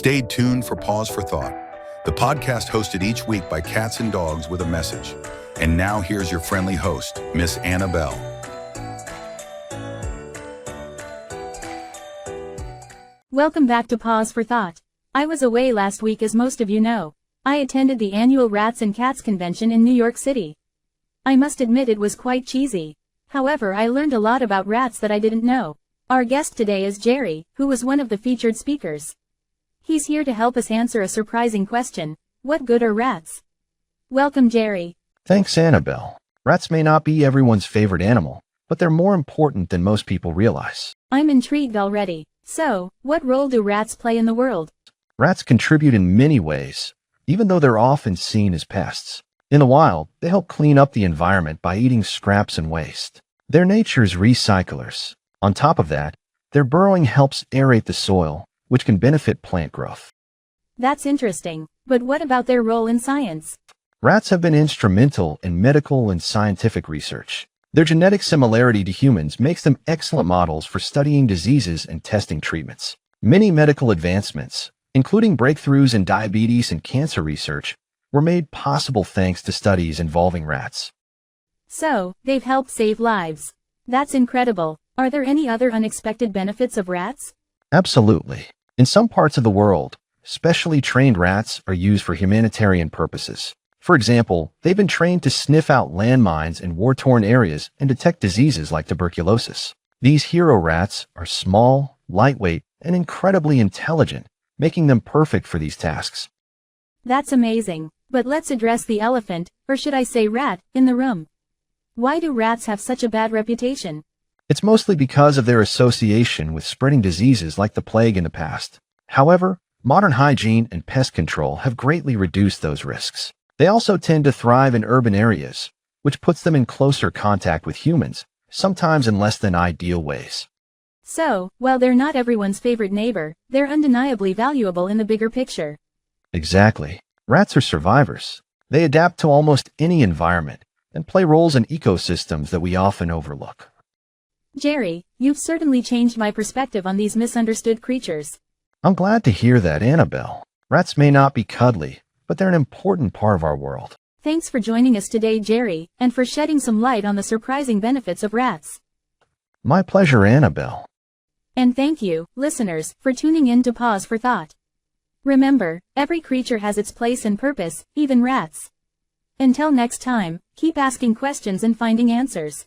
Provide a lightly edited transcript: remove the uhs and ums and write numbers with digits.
stayed tuned for Pause for Thought, the podcast hosted each week by cats and dogs with a message. And now here's your friendly host, Miss Anna Belle. Welcome back to Pause for Thought. I was away last week, as most of you know. I attended the annual Rats and Cats convention in New York City. I must admit it was quite cheesy. However, I learned a lot about rats that I didn't know. Our guest today is Jerry, who was one of the featured speakers. He's here to help us answer a surprising question: what good are rats? Welcome, Jerry. Thanks, Anna Belle. Rats may not be everyone's favorite animal, but they're more important than most people realize. I'm intrigued already. So, what role do rats play in the world? Rats contribute in many ways, even though they're often seen as pests. In the wild, they help clean up the environment by eating scraps and waste. They're nature's recyclers. On top of that, their burrowing helps aerate the soil, which can benefit plant growth. That's interesting. But what about their role in science? Rats have been instrumental in medical and scientific research. Their genetic similarity to humans makes them excellent models for studying diseases and testing treatments. Many medical advancements, including breakthroughs in diabetes and cancer research, were made possible thanks to studies involving rats. So, they've helped save lives. That's incredible. Are there any other unexpected benefits of rats? Absolutely. In some parts of the world, specially trained rats are used for humanitarian purposes. For example, they've been trained to sniff out landmines in war-torn areas and detect diseases like tuberculosis. These hero rats are small, lightweight, and incredibly intelligent, making them perfect for these tasks. That's amazing. But let's address the elephant, or should I say rat, in the room. Why do rats have such a bad reputation? It's mostly because of their association with spreading diseases like the plague in the past. However, modern hygiene and pest control have greatly reduced those risks. They also tend to thrive in urban areas, which puts them in closer contact with humans, sometimes in less than ideal ways. So, while they're not everyone's favorite neighbor, they're undeniably valuable in the bigger picture. Exactly. Rats are survivors. They adapt to almost any environment and play roles in ecosystems that we often overlook. Jerry, you've certainly changed my perspective on these misunderstood creatures. I'm glad to hear that, Anna Belle. Rats may not be cuddly, but they're an important part of our world. Thanks for joining us today, Jerry, and for shedding some light on the surprising benefits of rats. My pleasure, Anna Belle. And thank you, listeners, for tuning in to Pause for Thought. Remember, every creature has its place and purpose, even rats. Until next time, keep asking questions and finding answers.